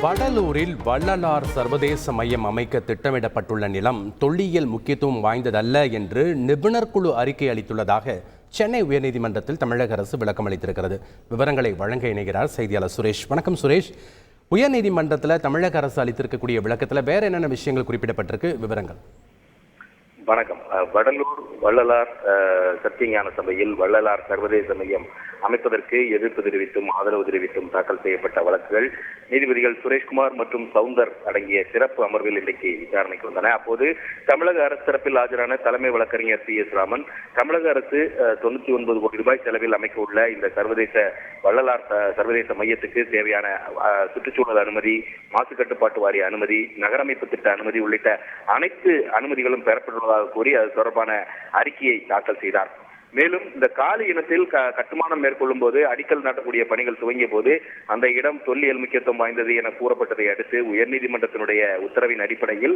வடலூரில் வள்ளலார் சர்வதேச மையம் அமைக்க திட்டமிடப்பட்டுள்ள நிலம் தொல்லியல் முக்கியத்துவம் வாய்ந்ததல்ல என்று நிபுணர் குழு அறிக்கை அளித்துள்ளதாக சென்னை உயர்நீதிமன்றத்தில் தமிழக அரசு விளக்கம் அளித்திருக்கிறது. விவரங்களை வழங்க இணைகிறார் செய்தியாளர் சுரேஷ். வணக்கம் சுரேஷ். உயர்நீதிமன்றத்தில் தமிழக அரசு அளித்திருக்கக்கூடிய விளக்கத்தில் வேற என்னென்ன விஷயங்கள் குறிப்பிடப்பட்டிருக்கு? விவரங்கள். வணக்கம். வடலூர் வள்ளலார் சத்தியஞான சபையில் வள்ளலார் சர்வதேச மையம் அமைப்பதற்கு எதிர்ப்பு தெரிவித்தும் ஆதரவு தெரிவித்தும் தாக்கல் செய்யப்பட்ட வழக்குகள் நீதிபதிகள் சுரேஷ்குமார் மற்றும் சவுந்தர் அடங்கிய சிறப்பு அமர்வில் இன்றைக்கு விசாரணைக்கு வந்தன. அப்போது தமிழக அரசு தரப்பில் ஆஜரான தலைமை வழக்கறிஞர் PS ராமன், தமிழக அரசு 99 கோடி ரூபாய் செலவில் அமைக்க உள்ள இந்த சர்வதேச வள்ளலார் சர்வதேச மையத்துக்கு தேவையான சுற்றுச்சூழல் அனுமதி, மாசு கட்டுப்பாட்டு வாரிய அனுமதி, நகரமைப்பு திட்ட அனுமதி உள்ளிட்ட அனைத்து அனுமதிகளும் பெறப்பட்டுள்ளதாக கூறி அது தொடர்பான அறிக்கையை தாக்கல் செய்தார். மேலும் இந்த காலி இனத்தில் கட்டுமானம் மேற்கொள்ளும் போது அடிக்கல் நாட்டக்கூடிய பணிகள் துவங்கிய போது அந்த இடம் தொல்லியல் முக்கியத்துவம் வாய்ந்தது என கூறப்பட்டதை அடுத்து உயர்நீதிமன்றத்தினுடைய உத்தரவின் அடிப்படையில்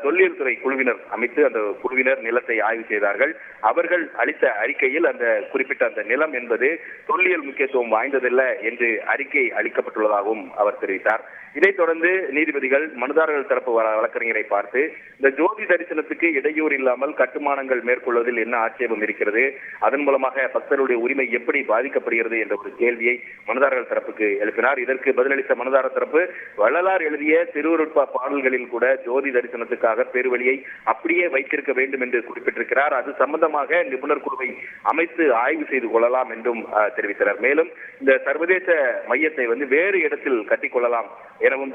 தொல்லியல் துறை குழுவினர் அமைத்து அந்த குழுவினர் நிலத்தை ஆய்வு செய்தார்கள். அவர்கள் அளித்த அறிக்கையில் அந்த குறிப்பிட்ட அந்த நிலம் என்பது தொல்லியல் முக்கியத்துவம் வாய்ந்ததல்ல என்று அறிக்கை அளிக்கப்பட்டுள்ளதாகவும் அவர் தெரிவித்தார். இதைத் தொடர்ந்து நீதிபதிகள் மனுதாரர்கள் தரப்பு வழக்கறிஞரை பார்த்து, இந்த ஜோதி தரிசனத்துக்கு இடையூறு இல்லாமல் கட்டுமானங்கள் மேற்கொள்வதில் என்ன ஆட்சேபம் இருக்கிறது, அதன் மூலமாக பக்தருடைய உரிமை எப்படி பாதிக்கப்படுகிறது என்ற ஒரு கேள்வியை மனுதாரர்கள் தரப்புக்கு எழுப்பினார். இதற்கு பதிலளித்த மனுதாரர் தரப்பு, வள்ளலார் எழுதிய திருவருட்பா பாடல்களில் கூட ஜோதி தரிசனத்துக்காக பெருவழியை அப்படியே வைத்திருக்க வேண்டும் என்று குறிப்பிட்டிருக்கிறார். அது சம்பந்தமாக நிபுணர் குழுவை அமைத்து ஆய்வு செய்து கொள்ளலாம் என்றும் தெரிவித்தனர். மேலும் இந்த சர்வதேச மையத்தை வேறு இடத்தில் கட்டிக்கொள்ளலாம் எனவும்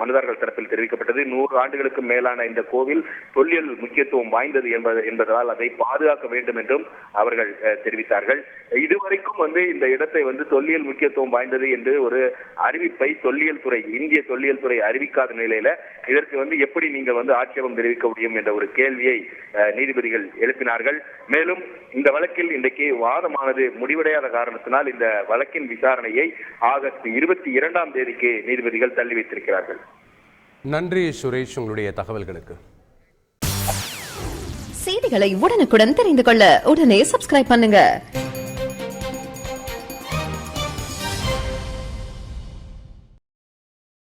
மனுதாரர்கள் தரப்பில் தெரிவிக்கப்பட்டது. 100 ஆண்டுகளுக்கு மேலான இந்த கோவில் தொல்லியல் முக்கியத்துவம் வாய்ந்தது என்பதால் அதை பாதுகாக்க வேண்டும் என்றும் அவர்கள் தெரிவித்தார்கள். இதுவரைக்கும் இந்த இடத்தை தொல்லியல் முக்கியத்துவம் வாய்ந்தது என்று ஒரு அறிவிப்பை இந்திய தொல்லியல் துறை அறிவிக்காத நிலையில இதற்கு எப்படி நீங்கள் ஆட்சேபம் தெரிவிக்க முடியும் என்ற ஒரு கேள்வியை நீதிபதிகள் எழுப்பினார்கள். மேலும் இந்த வழக்கில் இன்றைக்கு வாதமானது முடிவடையாத காரணத்தினால் இந்த வழக்கின் விசாரணையை ஆகஸ்ட் 22ஆம் தேதிக்கு நீதிபதிகள் தள்ளி வைத்திருக்கிறார்கள். நன்றி சுரேஷ், உங்களுடைய தகவல்களுக்கு. செய்திகளை உடனுக்குடன் தெரிந்து கொள்ள உடனே சப்ஸ்கிரைப் பண்ணுங்க.